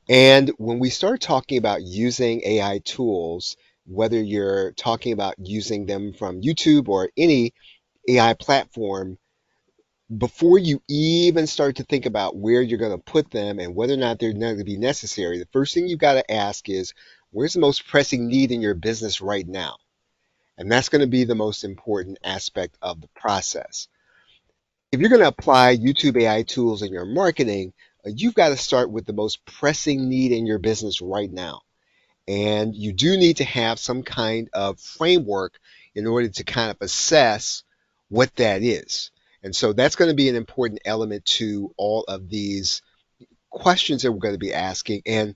And when we start talking about using AI tools, whether you're talking about using them from YouTube or any AI platform, before you even start to think about where you're going to put them and whether or not they're going to be necessary, the first thing you've got to ask is, where's the most pressing need in your business right now? And that's going to be the most important aspect of the process. If you're going to apply YouTube AI tools in your marketing, you've got to start with the most pressing need in your business right now. And you do need to have some kind of framework in order to kind of assess what that is. And so that's going to be an important element to all of these questions that we're going to be asking. And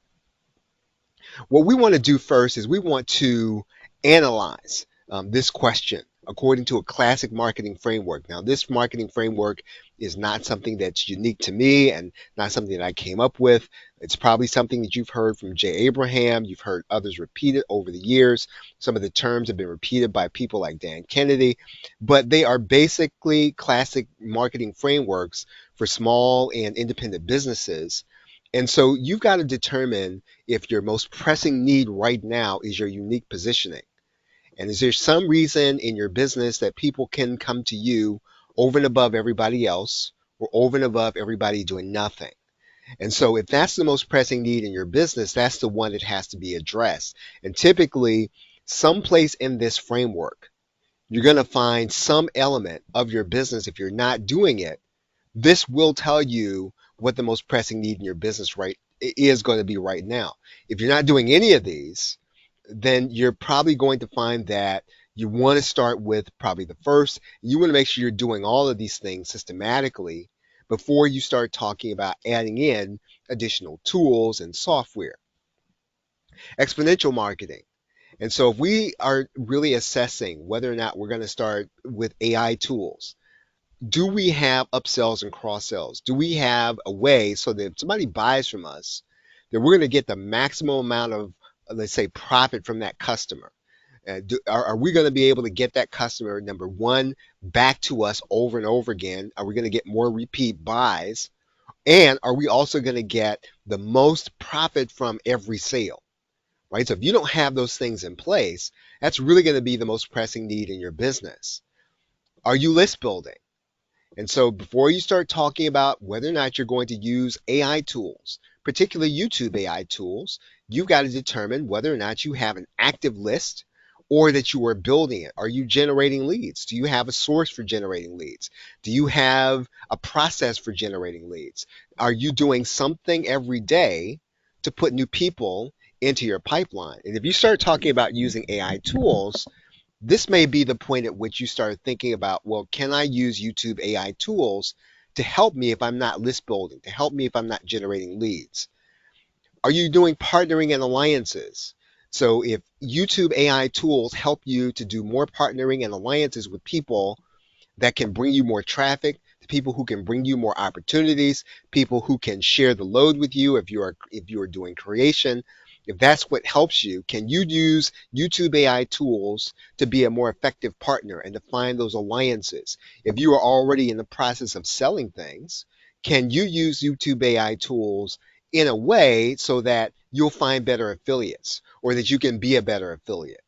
what we want to do first is we want to analyze this question according to a classic marketing framework. Now, this marketing framework is not something that's unique to me and not something that I came up with. It's probably something that you've heard from Jay Abraham. You've heard others repeat it over the years. Some of the terms have been repeated by people like Dan Kennedy, but they are basically classic marketing frameworks for small and independent businesses. And so you've got to determine if your most pressing need right now is your unique positioning. And is there some reason in your business that people can come to you over and above everybody else or over and above everybody doing nothing? And so if that's the most pressing need in your business, that's the one that has to be addressed. And typically, someplace in this framework, you're going to find some element of your business. If you're not doing it, this will tell you what the most pressing need in your business right is going to be right now. If you're not doing any of these, then you're probably going to find that you want to start with probably the first. You want to make sure you're doing all of these things systematically before you start talking about adding in additional tools and software. Exponential marketing. And so if we are really assessing whether or not we're going to start with AI tools, do we have upsells and cross sells? Do we have a way so that if somebody buys from us, that we're going to get the maximum amount of, let's say, profit from that customer? Are we going to be able to get that customer, number one, back to us over and over again? Are we going to get more repeat buys? And are we also going to get the most profit from every sale? Right? So if you don't have those things in place, that's really going to be the most pressing need in your business. Are you list building? And so before you start talking about whether or not you're going to use AI tools, particularly YouTube AI tools, you've got to determine whether or not you have an active list or that you are building it. Are you generating leads? Do you have a source for generating leads? Do you have a process for generating leads? Are you doing something every day to put new people into your pipeline? And if you start talking about using AI tools, this may be the point at which you start thinking about, well, can I use YouTube AI tools to help me if I'm not list building, to help me if I'm not generating leads? Are you doing partnering and alliances? So if YouTube AI tools help you to do more partnering and alliances with people that can bring you more traffic, people who can bring you more opportunities, people who can share the load with you if you are doing creation. If that's what helps you, can you use YouTube AI tools to be a more effective partner and to find those alliances? If you are already in the process of selling things, can you use YouTube AI tools in a way so that you'll find better affiliates or that you can be a better affiliate?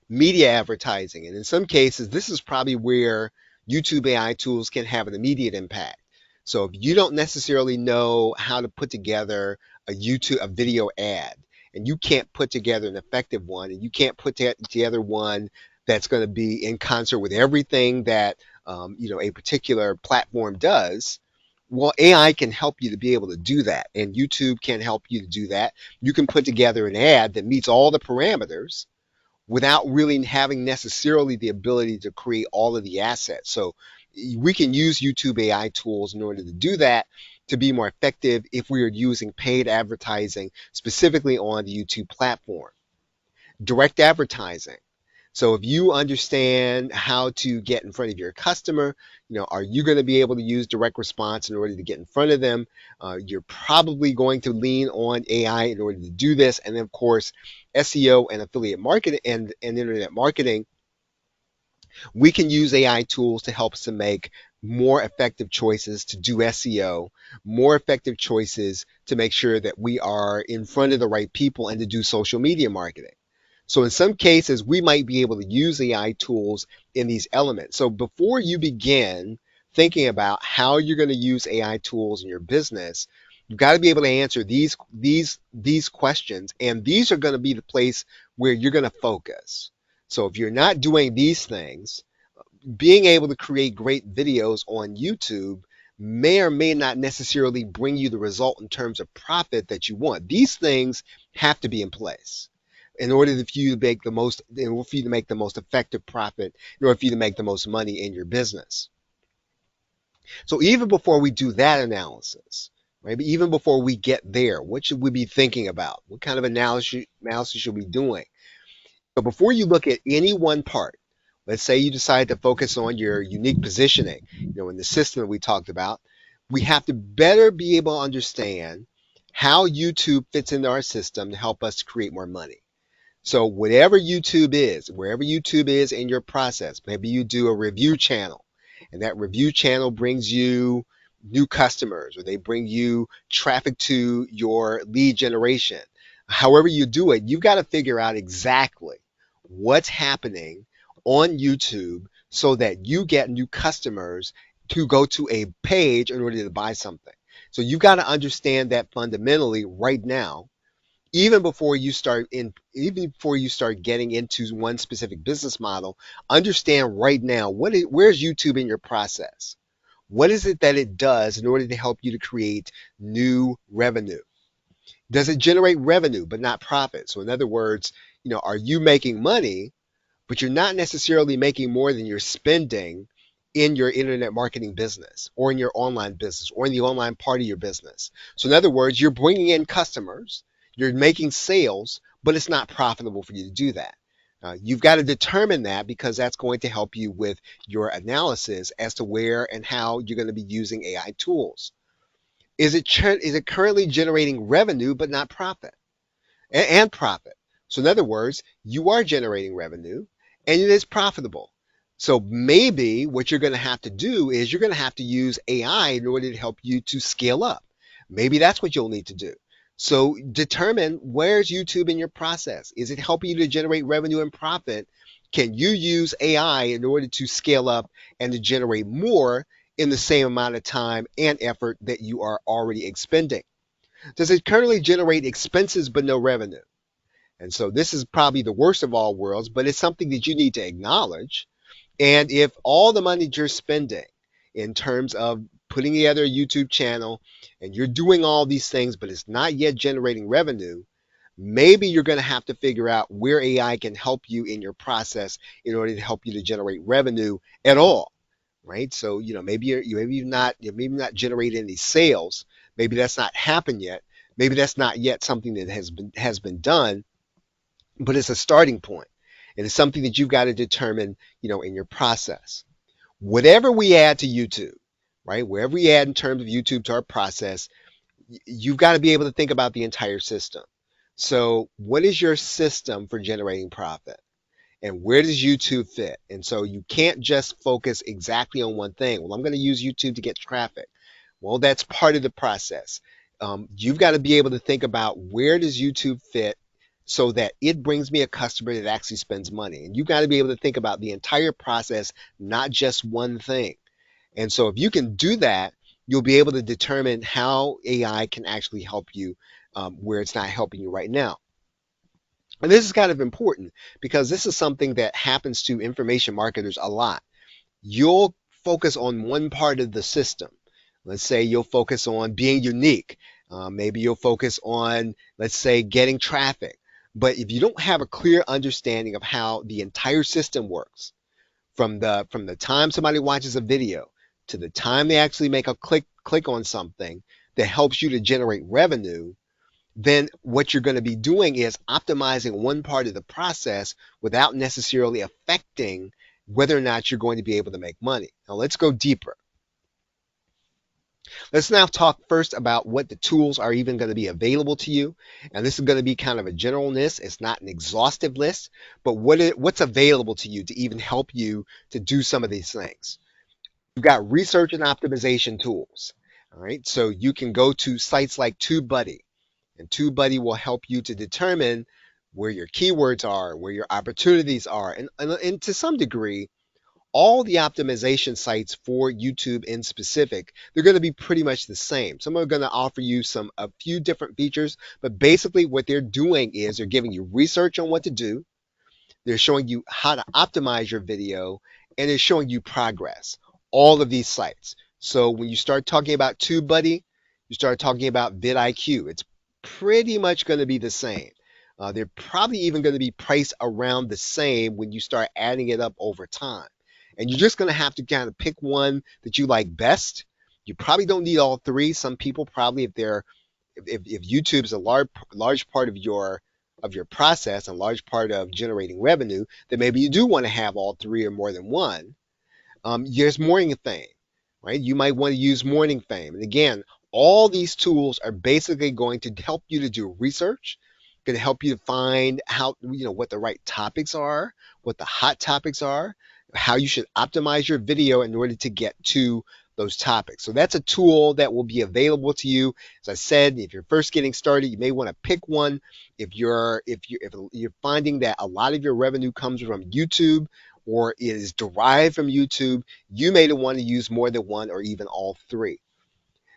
Media advertising. And in some cases, this is probably where YouTube AI tools can have an immediate impact. So if you don't necessarily know how to put together a video ad, and you can't put together an effective one, and you can't put together one that's going to be in concert with everything that a particular platform does, well, AI can help you to be able to do that, and YouTube can help you to do that. You can put together an ad that meets all the parameters without really having necessarily the ability to create all of the assets. So we can use YouTube AI tools in order to do that to be more effective if we are using paid advertising specifically on the YouTube platform. Direct advertising. So if you understand how to get in front of your customer, are you going to be able to use direct response in order to get in front of them? You're probably going to lean on AI in order to do this. And then, of course, SEO and affiliate marketing and internet marketing, we can use AI tools to help us to make more effective choices to do SEO, more effective choices to make sure that we are in front of the right people and to do social media marketing. So in some cases, we might be able to use AI tools in these elements. So before you begin thinking about how you're going to use AI tools in your business, you've got to be able to answer these questions, and these are going to be the place where you're going to focus. So if you're not doing these things, being able to create great videos on YouTube may or may not necessarily bring you the result in terms of profit that you want. These things have to be in place in order for you to make the most, in order for you to make the most effective profit, in order for you to make the most money in your business. So even before we do that analysis, right? Even before we get there, what should we be thinking about? What kind of analysis should we be doing? So before you look at any one part, let's say you decide to focus on your unique positioning, in the system that we talked about, we have to better be able to understand how YouTube fits into our system to help us to create more money. So whatever YouTube is, wherever YouTube is in your process, maybe you do a review channel, and that review channel brings you new customers, or they bring you traffic to your lead generation. However you do it, you've got to figure out exactly what's happening on YouTube so that you get new customers to go to a page in order to buy something. So you've got to understand that fundamentally right now, even before you start getting into one specific business model. Understand right now where's YouTube in your process. What is it that it does in order to help you to create new revenue? Does it generate revenue but not profit? So in other words, are you making money, but you're not necessarily making more than you're spending in your internet marketing business, or in your online business, or in the online part of your business? So in other words, you're bringing in customers, you're making sales, but it's not profitable for you to do that. You've got to determine that, because that's going to help you with your analysis as to where and how you're going to be using AI tools. Is it currently generating revenue but not profit? And profit. So in other words, you are generating revenue and it is profitable. So maybe what you're going to have to do is you're going to have to use AI in order to help you to scale up. Maybe that's what you'll need to do. So determine, where's YouTube in your process? Is it helping you to generate revenue and profit? Can you use AI in order to scale up and to generate more in the same amount of time and effort that you are already expending? Does it currently generate expenses but no revenue? And so this is probably the worst of all worlds, but it's something that you need to acknowledge. And if all the money you're spending in terms of putting together a YouTube channel, and you're doing all these things, but it's not yet generating revenue, maybe you're going to have to figure out where AI can help you in your process in order to help you to generate revenue at all, right? So maybe you're not generating any sales. Maybe that's not happened yet. Maybe that's not yet something that has been done, but it's a starting point, and it's something that you've got to determine, in your process. Whatever we add to YouTube, right? Wherever we add in terms of YouTube to our process, you've got to be able to think about the entire system. So what is your system for generating profit? And where does YouTube fit? And so you can't just focus exactly on one thing. Well, I'm going to use YouTube to get traffic. Well, that's part of the process. You've got to be able to think about, where does YouTube fit so that it brings me a customer that actually spends money. And you've got to be able to think about the entire process, not just one thing. And so if you can do that, you'll be able to determine how AI can actually help you where it's not helping you right now. And this is kind of important, because this is something that happens to information marketers a lot. You'll focus on one part of the system. Let's say you'll focus on being unique. Maybe you'll focus on, let's say, getting traffic. But if you don't have a clear understanding of how the entire system works, from the time somebody watches a video to the time they actually make a click on something that helps you to generate revenue, then what you're going to be doing is optimizing one part of the process without necessarily affecting whether or not you're going to be able to make money. Now let's go deeper. Let's now talk first about what the tools are even going to be available to you. And this is going to be kind of a general list. It's not an exhaustive list, but what's available to you to even help you to do some of these things. You've got research and optimization tools. All right, so you can go to sites like TubeBuddy, and TubeBuddy will help you to determine where your keywords are, where your opportunities are, and to some degree, all the optimization sites for YouTube in specific, they're going to be pretty much the same. Some are going to offer you a few different features, but basically what they're doing is they're giving you research on what to do. They're showing you how to optimize your video, and they're showing you progress. All of these sites. So when you start talking about TubeBuddy, you start talking about vidIQ. It's pretty much going to be the same. They're probably even going to be priced around the same when you start adding it up over time. And you're just going to have to kind of pick one that you like best. You probably don't need all three. Some people probably, if YouTube is a large part of your process and a large part of generating revenue, then maybe you do want to have all three or more than one. There's Morning Fame, right? You might want to use Morning Fame. And again, all these tools are basically going to help you to do research, going to help you to find what the right topics are, what the hot topics are, how you should optimize your video in order to get to those topics. So that's a tool that will be available to you. As I said, if you're first getting started, you may want to pick one. If you're finding that a lot of your revenue comes from YouTube or is derived from YouTube, you may want to use more than one or even all three.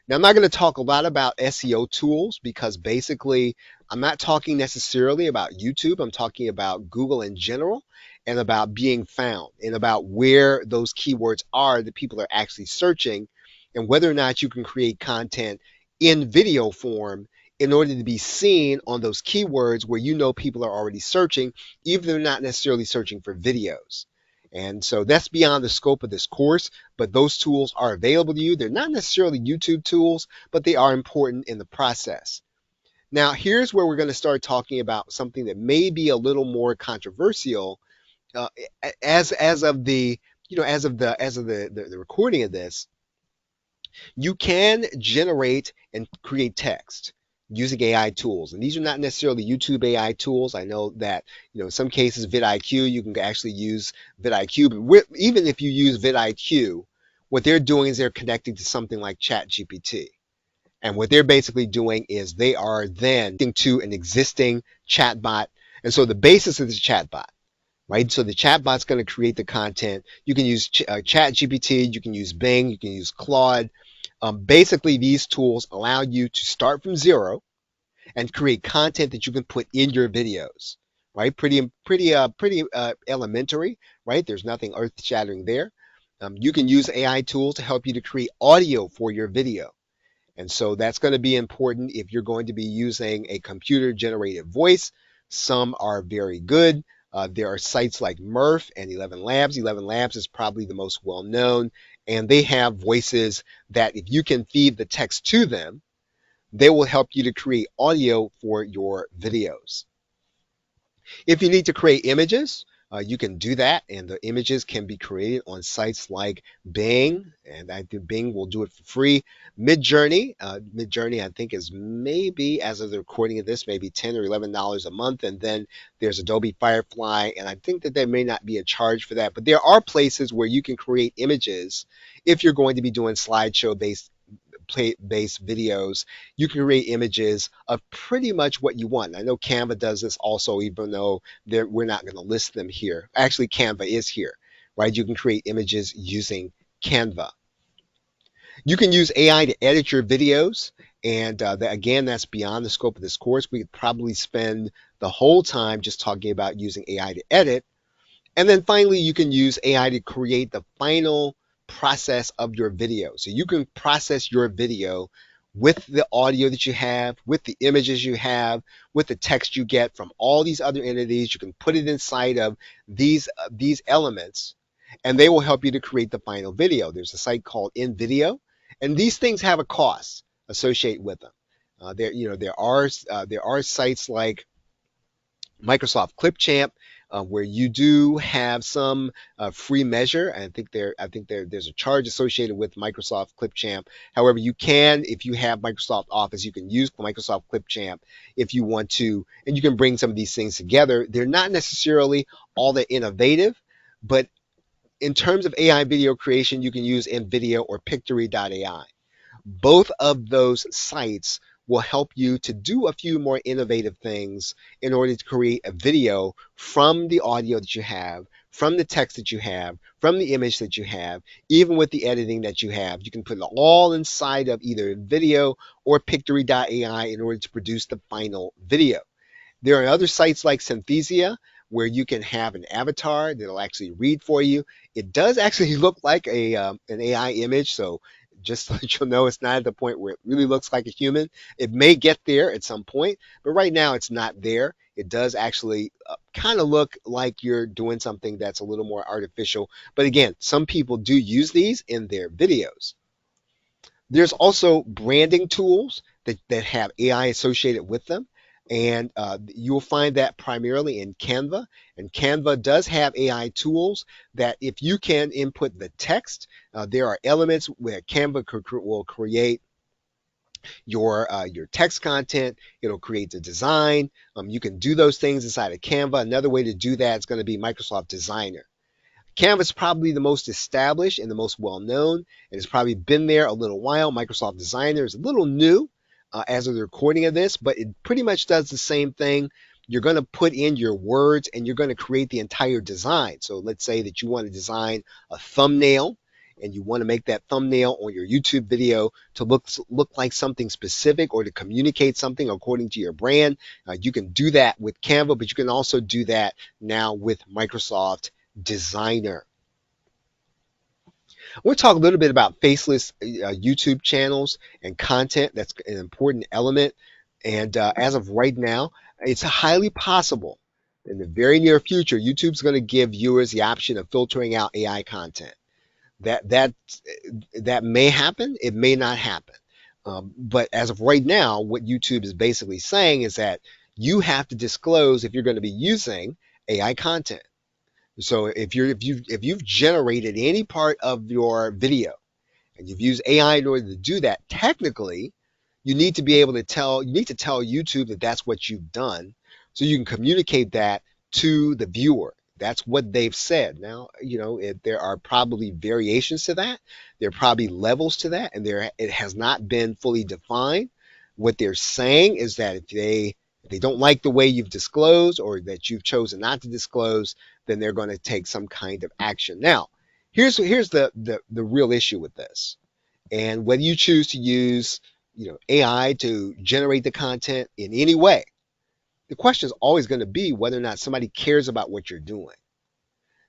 Now, I'm not going to talk a lot about SEO tools because basically I'm not talking necessarily about YouTube. I'm talking about Google in general and about being found and about where those keywords are that people are actually searching and whether or not you can create content in video form in order to be seen on those keywords where you know people are already searching, even if they're not necessarily searching for videos. And so that's beyond the scope of this course, but those tools are available to you. They're not necessarily YouTube tools, but they are important in the process. Now, here's where we're going to start talking about something that may be a little more controversial as of the recording of this. You can generate and create text using AI tools. And these are not necessarily YouTube AI tools. I know that, in some cases, vidIQ, you can actually use vidIQ. But even if you use vidIQ, what they're doing is they're connecting to something like ChatGPT. And what they're basically doing is they are then to an existing chatbot. And so the basis of this chatbot, right? So the chatbot's going to create the content. You can use ChatGPT, you can use Bing, you can use Claude. Basically, these tools allow you to start from zero and create content that you can put in your videos, right? Pretty elementary, right? There's nothing earth-shattering there. You can use AI tools to help you to create audio for your video. And so that's going to be important if you're going to be using a computer-generated voice. Some are very good. There are sites like Murph and 11 Labs. 11 Labs is probably the most well-known, and they have voices that if you can feed the text to them, they will help you to create audio for your videos. If you need to create images, you can do that, and the images can be created on sites like Bing, and I think Bing will do it for free. Midjourney, I think is maybe, as of the recording of this, maybe $10 or $11 a month, and then there's Adobe Firefly, and I think that there may not be a charge for that, but there are places where you can create images if you're going to be doing slideshow-based videos. You can create images of pretty much what you want. I know Canva does this also, even though we're not going to list them here. Actually, Canva is here, right? You can create images using Canva. You can use AI to edit your videos, and again, that's beyond the scope of this course. We could probably spend the whole time just talking about using AI to edit. And then finally, you can use AI to create the final process of your video. So you can process your video with the audio that you have, with the images you have, with the text you get from all these other entities. You can put it inside of these elements, and they will help you to create the final video. There's a site called InVideo, and these things have a cost associated with them. There are sites like Microsoft Clipchamp, where you do have some free measure. I think there's a charge associated with Microsoft Clipchamp. However, you can, if you have Microsoft Office, you can use Microsoft Clipchamp if you want to, and you can bring some of these things together. They're not necessarily all that innovative, but in terms of AI video creation, you can use NVIDIA or Pictory.ai. Both of those sites will help you to do a few more innovative things in order to create a video from the audio that you have, from the text that you have, from the image that you have, even with the editing that you have. You can put it all inside of either video or Pictory.ai in order to produce the final video. There are other sites like Synthesia where you can have an avatar that'll actually read for you. It does actually look like an AI image, so just so that you'll know, it's not at the point where it really looks like a human. It may get there at some point, but right now it's not there. It does actually kind of look like you're doing something that's a little more artificial. But again, some people do use these in their videos. There's also branding tools that have AI associated with them. And you'll find that primarily in Canva. And Canva does have AI tools that if you can input the text, there are elements where Canva will create your text content. It'll create the design. You can do those things inside of Canva. Another way to do that is going to be Microsoft Designer. Canva is probably the most established and the most well-known, and it's probably been there a little while. Microsoft Designer is a little new as of the recording of this, but it pretty much does the same thing. You're going to put in your words and you're going to create the entire design. So let's say that you want to design a thumbnail and you want to make that thumbnail on your YouTube video to look like something specific or to communicate something according to your brand. You can do that with Canva, but you can also do that now with Microsoft Designer. We'll talk a little bit about faceless YouTube channels and content. That's an important element. And as of right now, it's highly possible in the very near future, YouTube's going to give viewers the option of filtering out AI content. That may happen. It may not happen. But as of right now, what YouTube is basically saying is that you have to disclose if you're going to be using AI content. So if you've generated any part of your video and you've used AI in order to do that, technically, you need to tell YouTube that that's what you've done, so you can communicate that to the viewer. That's what they've said. Now, there are probably variations to that. There are probably levels to that, and it has not been fully defined. What they're saying is that if they don't like the way you've disclosed or that you've chosen not to disclose, then they're going to take some kind of action. Now, here's the real issue with this. And whether you choose to use AI to generate the content in any way, the question is always going to be whether or not somebody cares about what you're doing.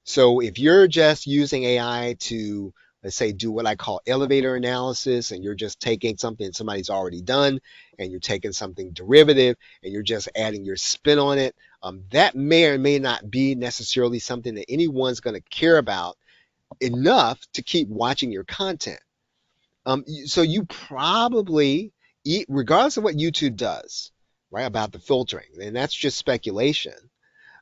So if you're just using AI to, let's say, do what I call elevator analysis, and you're just taking something that somebody's already done, and you're taking something derivative, and you're just adding your spin on it, that may or may not be necessarily something that anyone's going to care about enough to keep watching your content. So you probably, regardless of what YouTube does, right, about the filtering, and that's just speculation,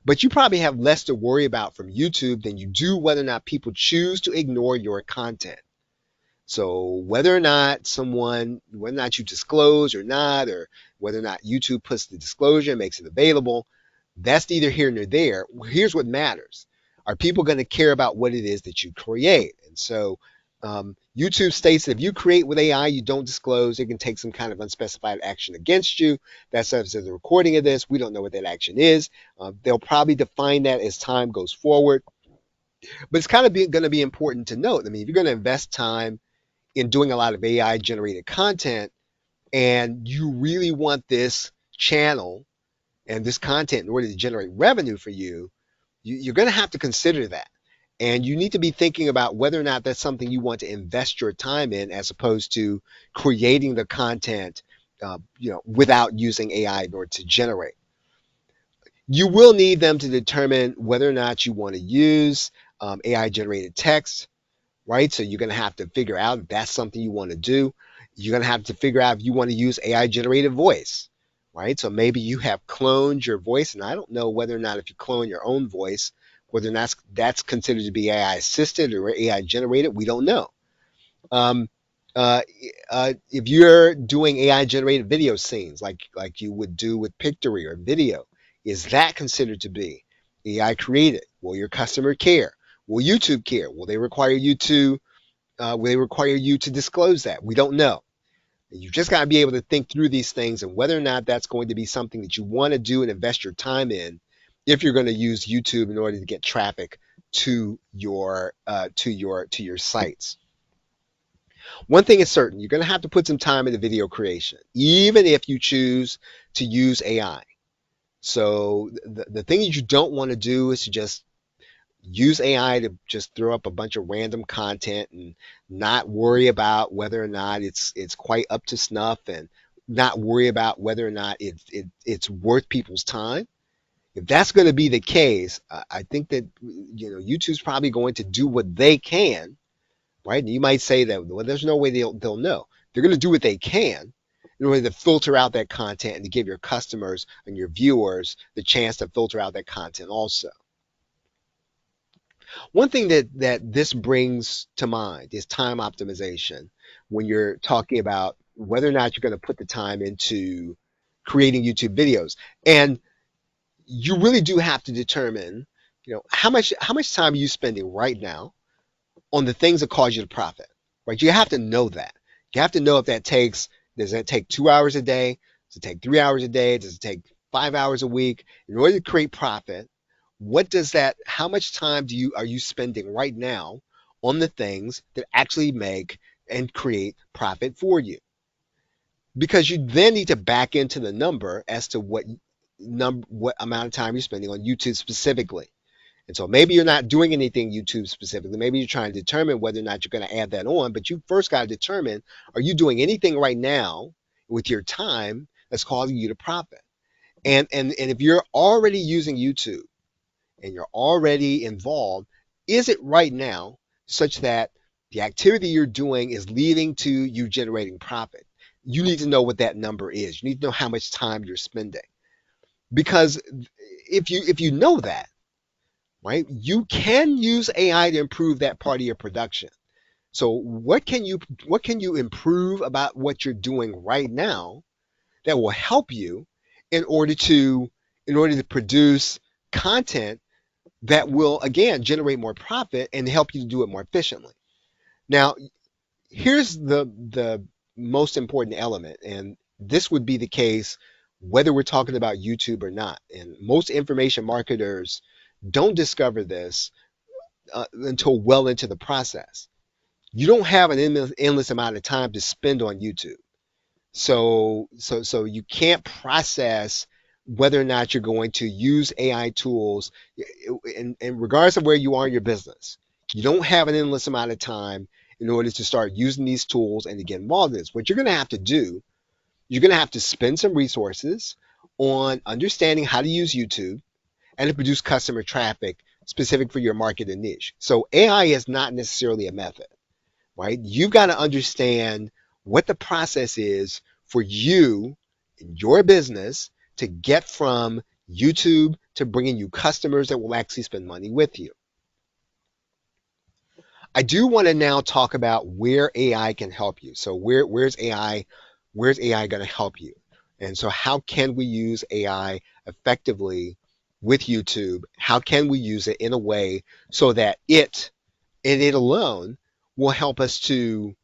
but you probably have less to worry about from YouTube than you do whether or not people choose to ignore your content. So whether or not you disclose or not, or whether or not YouTube puts the disclosure and makes it available, that's neither here nor there. Here's what matters. Are people going to care about what it is that you create? And so YouTube states that if you create with AI, you don't disclose, it can take some kind of unspecified action against you. That's as of the recording of this. We don't know what that action is. They'll probably define that as time goes forward. But it's kind of going to be important to note. I mean, if you're going to invest time in doing a lot of AI generated content and you really want this channel and this content in order to generate revenue for you, you're going to have to consider that. And you need to be thinking about whether or not that's something you want to invest your time in, as opposed to creating the content, without using AI in order to generate. You will need them to determine whether or not you want to use AI generated text, right? So you're going to have to figure out if that's something you want to do. You're going to have to figure out if you want to use AI generated voice, right? So maybe you have cloned your voice, and I don't know whether or not if you clone your own voice, whether or not that's considered to be AI assisted or AI generated, we don't know. If you're doing AI generated video scenes like you would do with Pictory or video, is that considered to be AI created? Will your customer care? Will YouTube care? Will they require you to disclose that? We don't know. You just got to be able to think through these things and whether or not that's going to be something that you want to do and invest your time in if you're going to use YouTube in order to get traffic to your sites. One thing is certain, you're going to have to put some time into video creation, even if you choose to use AI. So the thing that you don't want to do is to just use AI to just throw up a bunch of random content and not worry about whether or not it's quite up to snuff, and not worry about whether or not it's worth people's time. If that's going to be the case, I think that YouTube's probably going to do what they can, right? And you might say that, well, there's no way they'll know. They're going to do what they can in order to filter out that content and to give your customers and your viewers the chance to filter out that content also. One thing that this brings to mind is time optimization when you're talking about whether or not you're going to put the time into creating YouTube videos. And you really do have to determine, how much time are you spending right now on the things that cause you to profit, right? You have to know that. You have to know if does that take 2 hours a day? Does it take 3 hours a day? Does it take 5 hours a week? In order to create profit, how much time are you spending right now on the things that actually make and create profit for you? Because you then need to back into the number as to what amount of time you're spending on YouTube specifically. And so maybe you're not doing anything YouTube specifically. Maybe you're trying to determine whether or not you're going to add that on, but you first got to determine, are you doing anything right now with your time that's causing you to profit? And if you're already using YouTube and you're already involved, is it right now such that the activity you're doing is leading to you generating profit? You need to know what that number is. You need to know how much time you're spending. Because if you know that, right, you can use AI to improve that part of your production. So what can you improve about what you're doing right now that will help you in order to produce content that will, again, generate more profit and help you to do it more efficiently? Now, here's the most important element, and this would be the case whether we're talking about YouTube or not. And most information marketers don't discover this until well into the process. You don't have an endless amount of time to spend on YouTube. So you can't process whether or not you're going to use AI tools, and regardless of where you are in your business. You don't have an endless amount of time in order to start using these tools and to get involved in this. What you're going to have to do, you're going to have to spend some resources on understanding how to use YouTube and to produce customer traffic specific for your market and niche. So AI is not necessarily a method, right? You've got to understand what the process is for you in your business to get from YouTube to bringing you customers that will actually spend money with you. I do want to now talk about where AI can help you. So where's AI going to help you? And so how can we use AI effectively with YouTube? How can we use it in a way so that it alone will help us to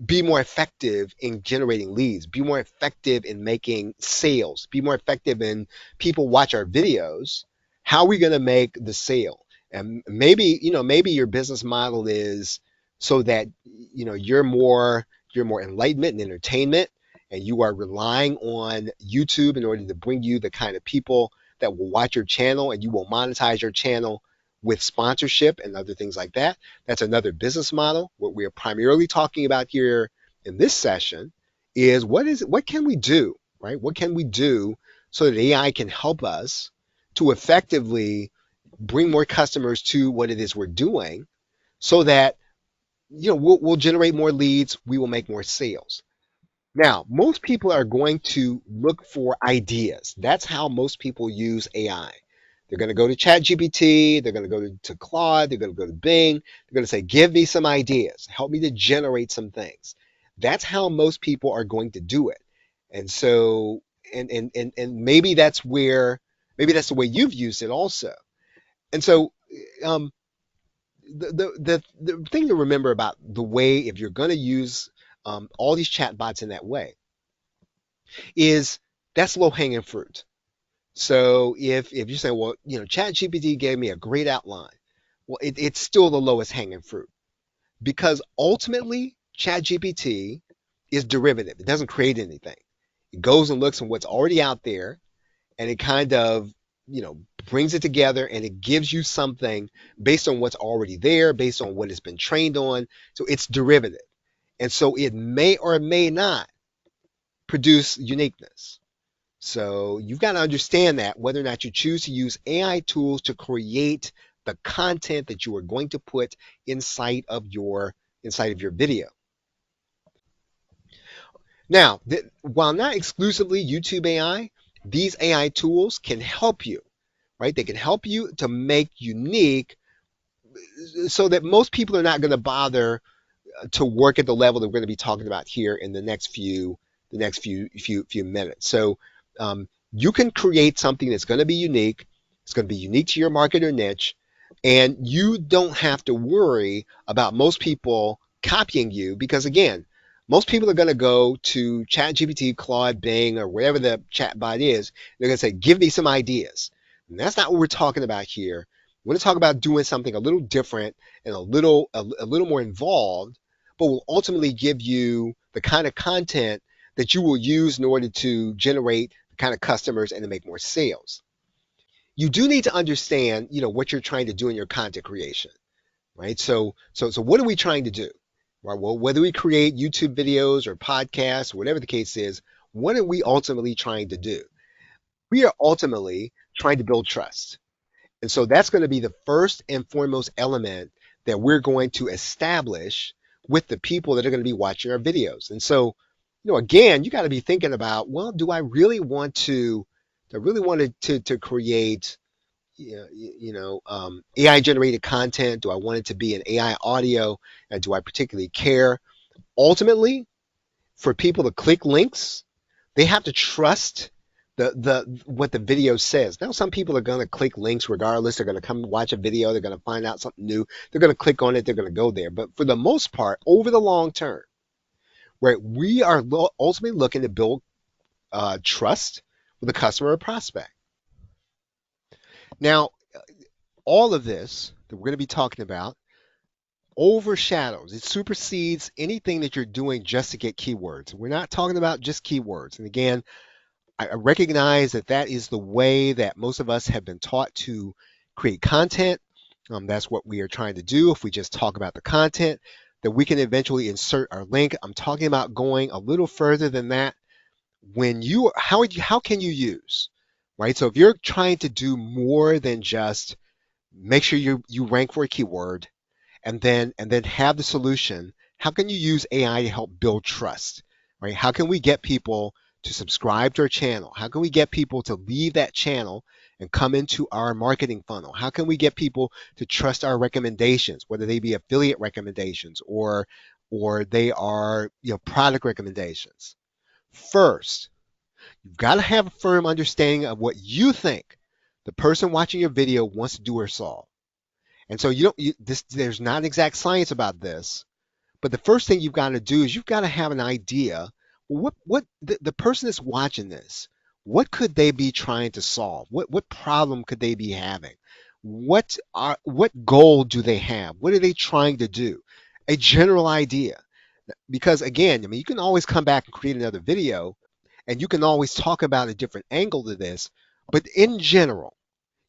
be more effective in generating leads, be more effective in making sales, be more effective in people watch our videos? How are we going to make the sale? And maybe your business model is so that you're more enlightenment and entertainment, and you are relying on YouTube in order to bring you the kind of people that will watch your channel, and you will monetize your channel with sponsorship and other things like that. That's another business model. What we are primarily talking about here in this session is what can we do, right? What can we do so that AI can help us to effectively bring more customers to what it is we're doing, so that we'll generate more leads, we will make more sales. Now, most people are going to look for ideas. That's how most people use AI. They're going to go to ChatGPT, they're going to go to Claude, they're going to go to Bing, they're going to say, give me some ideas, help me to generate some things. That's how most people are going to do it. And so, and maybe that's the way you've used it also. And so, the thing to remember about the way, if you're going to use all these chatbots in that way, is that's low hanging fruit. So if you say, well, ChatGPT gave me a great outline, well, it's still the lowest hanging fruit, because ultimately ChatGPT is derivative. It doesn't create anything. It goes and looks at what's already out there, and it kind of, brings it together, and it gives you something based on what's already there, based on what it's been trained on. So it's derivative. And so it may or may not produce uniqueness. So you've got to understand that, whether or not you choose to use AI tools to create the content that you are going to put inside of your video. Now, while not exclusively YouTube AI, these AI tools can help you, right? They can help you to make unique, so that most people are not going to bother to work at the level that we're going to be talking about here in the next few minutes. So you can create something that's going to be unique. It's going to be unique to your market or niche, and you don't have to worry about most people copying you, because again, most people are going to go to ChatGPT, Claude, Bing, or whatever the chatbot is. They're going to say, "Give me some ideas." And that's not what we're talking about here. We're going to talk about doing something a little different and a little more involved, but will ultimately give you the kind of content that you will use in order to generate the kind of customers and to make more sales. You do need to understand, what you're trying to do in your content creation, right? So what are we trying to do? Right? Well, whether we create YouTube videos or podcasts, whatever the case is, what are we ultimately trying to do? We are ultimately trying to build trust. And so that's going to be the first and foremost element that we're going to establish with the people that are going to be watching our videos. And so, again, you got to be thinking about, well, do I really want to, to create, AI generated content? Do I want it to be an AI audio? And do I particularly care? Ultimately, for people to click links, they have to trust the what the video says. Now, some people are going to click links regardless. They're going to come watch a video. They're going to find out something new. They're going to click on it. They're going to go there. But for the most part, over the long term, right, we are ultimately looking to build trust with a customer or prospect. Now, all of this that we're going to be talking about overshadows, it supersedes anything that you're doing just to get keywords. We're not talking about just keywords. And again, I recognize that that is the way that most of us have been taught to create content. That's what we are trying to do. If we just talk about the content, that we can eventually insert our link. I'm talking about going a little further than that. How can you use, right? So if you're trying to do more than just make sure you rank for a keyword, and then have the solution, how can you use AI to help build trust, right? How can we get people to subscribe to our channel? How can we get people to leave that channel and come into our marketing funnel? How can we get people to trust our recommendations, whether they be affiliate recommendations or they are, product recommendations? First, you've got to have a firm understanding of what you think the person watching your video wants to do or solve. And so there's not exact science about this, but the first thing you've got to do is you've got to have an idea. What the person that's watching this, what could they be trying to solve? What problem could they be having? What goal do they have? What are they trying to do? A general idea. Because again, you can always come back and create another video, and you can always talk about a different angle to this, but in general,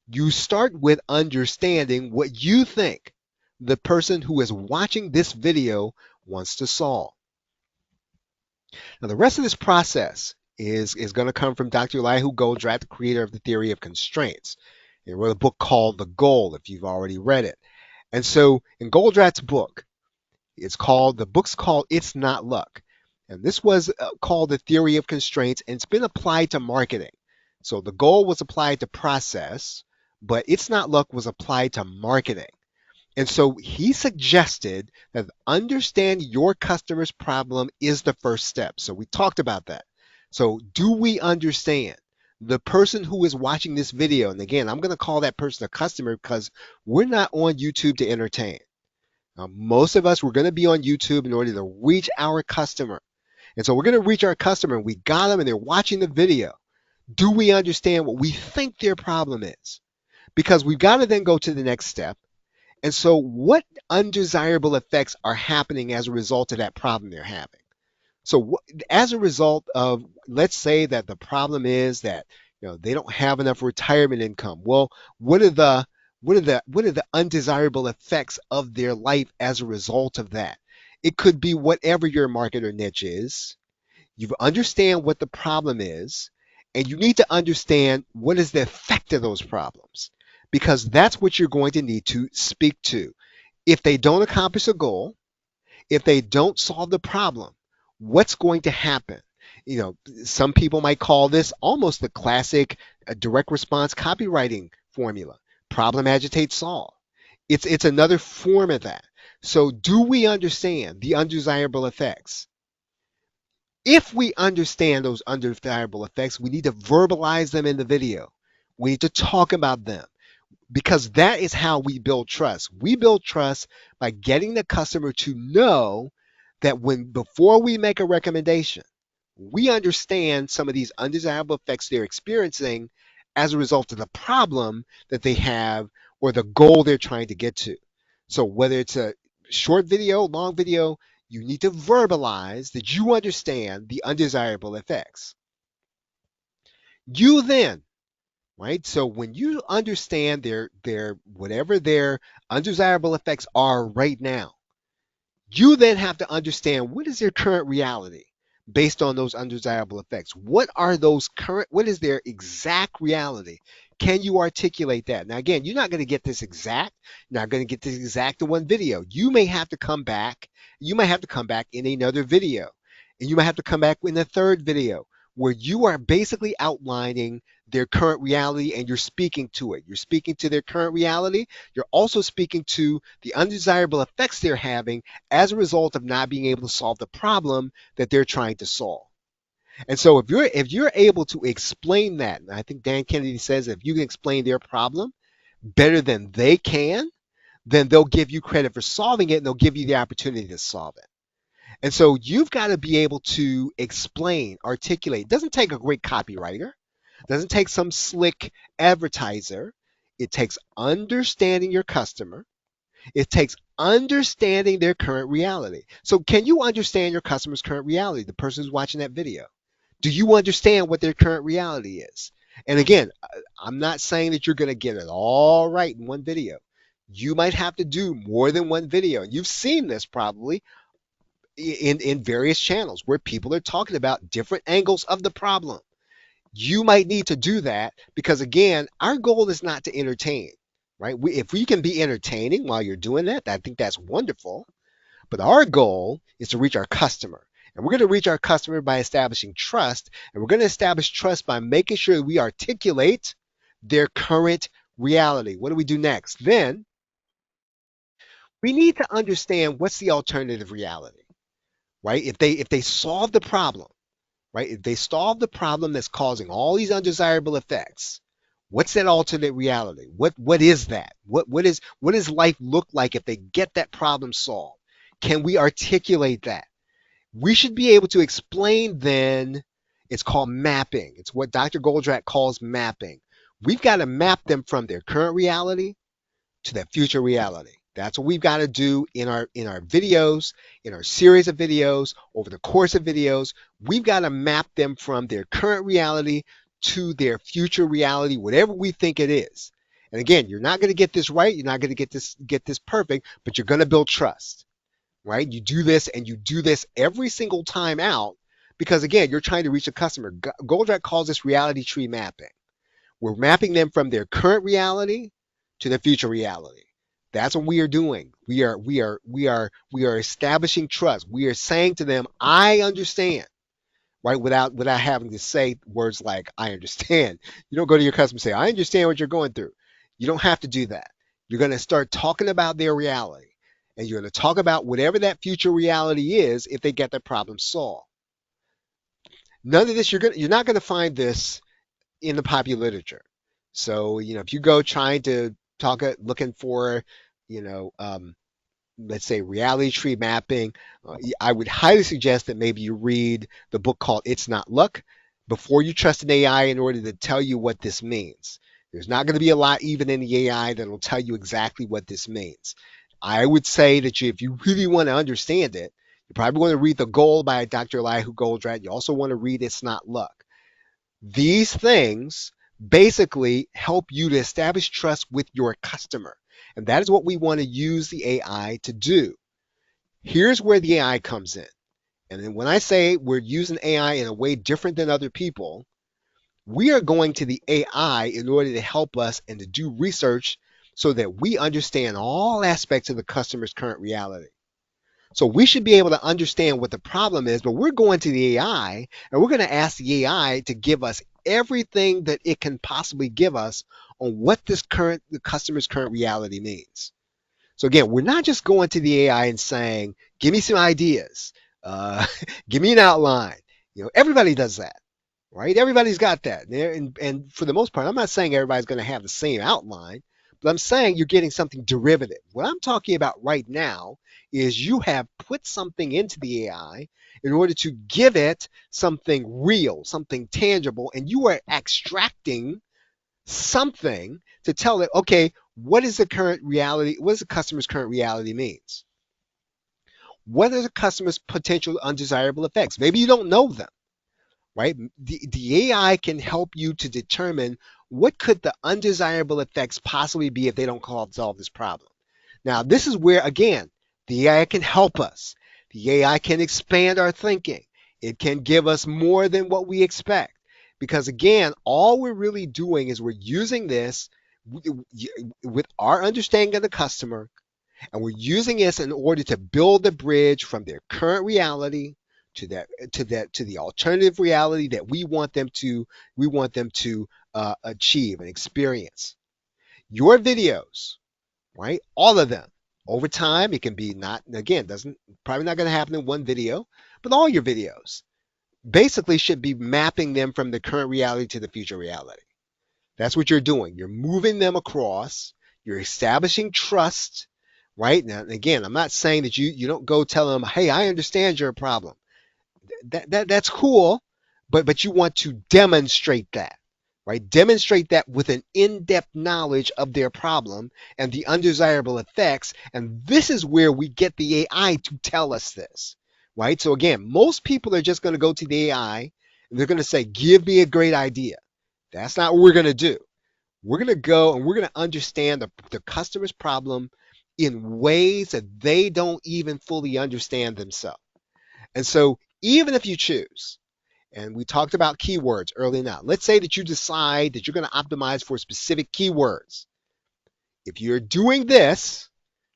you start with understanding what you think the person who is watching this video wants to solve. Now, the rest of this process is going to come from Dr. Elihu Goldratt, the creator of the theory of constraints. He wrote a book called The Goal, if you've already read it. And so in Goldratt's book, the book's called It's Not Luck. And this was called the theory of constraints, and it's been applied to marketing. So the goal was applied to process, but It's Not Luck was applied to marketing. And so he suggested that understand your customer's problem is the first step. So we talked about that. So do we understand? the person who is watching this video, and again, I'm going to call that person a customer because we're not on YouTube to entertain. Now, most of us, we're going to be on YouTube in order to reach our customer. And so we're going to reach our customer and we got them and they're watching the video. Do we understand what we think their problem is? Because we've got to then go to the next step. And so what undesirable effects are happening as a result of that problem they're having? So as a result of, let's say that the problem is that they don't have enough retirement income. Well, what are the undesirable effects of their life as a result of that? It could be whatever your market or niche is. You understand what the problem is, and you need to understand what is the effect of those problems, because that's what you're going to need to speak to. If they don't accomplish a goal, if they don't solve the problem, what's going to happen? Some people might call this almost the classic direct response copywriting formula. Problem, agitate, solve. It's another form of that. So do we understand the undesirable effects? If we understand those undesirable effects, we need to verbalize them in the video. We need to talk about them, because that is how we build trust. We build trust by getting the customer to know that before we make a recommendation, we understand some of these undesirable effects they're experiencing as a result of the problem that they have or the goal they're trying to get to. So whether it's a short video, long video, you need to verbalize that you understand the undesirable effects. You then, right? So when you understand their whatever their undesirable effects are right now, you then have to understand what is their current reality based on those undesirable effects. What is their exact reality? Can you articulate that? Now, again, you're not going to get this exact. You're not going to get this exact in one video. You may have to come back. You might have to come back in another video. And you might have to come back in a third video where you are basically outlining their current reality and you're speaking to it. You're speaking to their current reality. You're also speaking to the undesirable effects they're having as a result of not being able to solve the problem that they're trying to solve. And so if you're able to explain that, and I think Dan Kennedy says if you can explain their problem better than they can, then they'll give you credit for solving it and they'll give you the opportunity to solve it. And so you've got to be able to explain, articulate. It doesn't take a great copywriter. It doesn't take some slick advertiser. It takes understanding your customer. It takes understanding their current reality. So can you understand your customer's current reality, the person who's watching that video? Do you understand what their current reality is? And again, I'm not saying that you're going to get it all right in one video. You might have to do more than one video. You've seen this probably in various channels where people are talking about different angles of the problem. You might need to do that because, again, our goal is not to entertain, right? If we can be entertaining while you're doing that, I think that's wonderful. But our goal is to reach our customer. And we're going to reach our customer by establishing trust. And we're going to establish trust by making sure that we articulate their current reality. What do we do next? Then we need to understand what's the alternative reality, right? If they solve the problem, right? If they solve the problem that's causing all these undesirable effects, what's that alternate reality? What is that? What does life look like if they get that problem solved? Can we articulate that? We should be able to explain then. It's called mapping. It's what Dr. Goldratt calls mapping. We've got to map them from their current reality to their future reality. That's what we've got to do in our videos, in our series of videos, over the course of videos. We've got to map them from their current reality to their future reality, whatever we think it is. And again, you're not going to get this right. You're not going to get this perfect, but you're going to build trust, right? You do this and you do this every single time out because, again, you're trying to reach a customer. Goldratt calls this reality tree mapping. We're mapping them from their current reality to their future reality. That's what we are doing. We are establishing trust. We are saying to them, I understand, right? Without having to say words like, I understand. You don't go to your customer and say, I understand what you're going through. You don't have to do that. You're going to start talking about their reality. And you're going to talk about whatever that future reality is if they get their problem solved. None of this, you're not going to find this in the popular literature. So, if you go trying to looking for, you know, let's say reality tree mapping, I would highly suggest that maybe you read the book called It's Not Luck before you trust an AI in order to tell you what this means. There's not going to be a lot even in the AI that will tell you exactly what this means. I would say that if you really want to understand it, you probably want to read The Goal by Dr. Elihu Goldratt. You also want to read It's Not Luck. These things basically help you to establish trust with your customer. And that is what we want to use the AI to do. Here's where the AI comes in. And then when I say we're using AI in a way different than other people, we are going to the AI in order to help us and to do research so that we understand all aspects of the customer's current reality. So we should be able to understand what the problem is, but we're going to the AI and we're going to ask the AI to give us everything that it can possibly give us on what the customer's current reality means. So again, we're not just going to the AI and saying, give me some ideas, uh, give me an outline. Everybody does that, right? Everybody's got that. And for the most part, I'm not saying everybody's going to have the same outline, but I'm saying you're getting something derivative. What I'm talking about right now is you have put something into the AI in order to give it something real, something tangible, and you are extracting something to tell it, okay, what is the current reality? What does the customer's current reality means? What are the customer's potential undesirable effects? Maybe you don't know them, right? The AI can help you to determine what could the undesirable effects possibly be if they don't solve this problem. Now, this is where, again, the AI can help us. The AI can expand our thinking. It can give us more than what we expect. Because again, all we're really doing is we're using this with our understanding of the customer, and we're using this in order to build the bridge from their current reality to the alternative reality that we want them to achieve and experience. Your videos, right? All of them. Over time, it can be not, again, doesn't probably not going to happen in one video, but all your videos basically should be mapping them from the current reality to the future reality. That's what you're doing. You're moving them across. You're establishing trust, right? Now, again, I'm not saying that you don't go tell them, hey, I understand your problem. That's cool, but you want to demonstrate that, right? Demonstrate that with an in-depth knowledge of their problem and the undesirable effects. And this is where we get the AI to tell us this, right? So again, most people are just going to go to the AI and they're going to say, give me a great idea. That's not what we're going to do. We're going to go and we're going to understand the customer's problem in ways that they don't even fully understand themselves. And so even if you choose, and we talked about keywords early now, let's say that you decide that you're going to optimize for specific keywords. If you're doing this,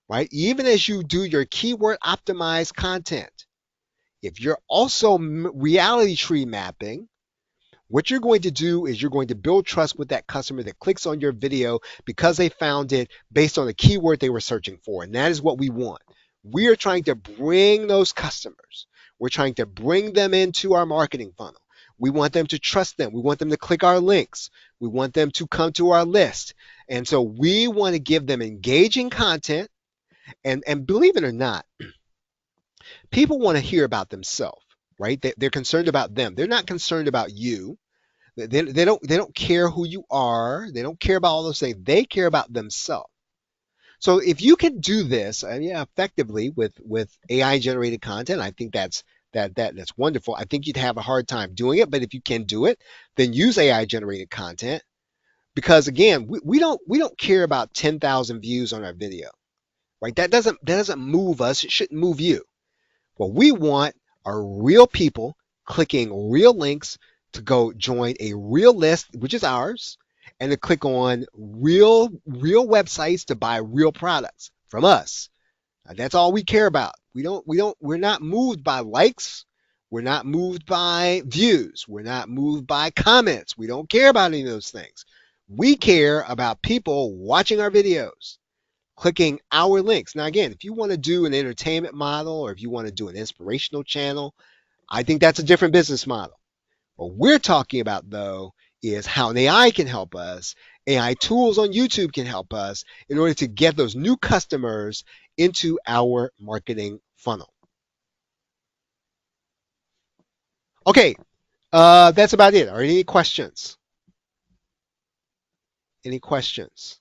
right, even as you do your keyword optimized content, if you're also reality tree mapping, what you're going to do is you're going to build trust with that customer that clicks on your video because they found it based on the keyword they were searching for. And that is what we want. We are trying to bring those customers. We're trying to bring them into our marketing funnel. We want them to trust them. We want them to click our links. We want them to come to our list. And so we want to give them engaging content. And believe it or not, people want to hear about themselves, right? They're concerned about them. They're not concerned about you. They don't care who you are. They don't care about all those things. They care about themselves. So if you can do this, effectively with AI generated content, I think that's wonderful. I think you'd have a hard time doing it, but if you can do it, then use AI generated content. Because again, we don't care about 10,000 views on our video, right? That doesn't move us. It shouldn't move you. What we want are real people clicking real links to go join a real list, which is ours, and to click on real websites to buy real products from us. That's all we care about. We're not moved by likes. We're not moved by views. We're not moved by comments. We don't care about any of those things. We care about people watching our videos, clicking our links. Now, again, if you want to do an entertainment model or if you want to do an inspirational channel, I think that's a different business model. What we're talking about, though, is how an AI can help us. AI tools on YouTube can help us in order to get those new customers into our marketing funnel. Okay, that's about it. Are there any questions? Any questions?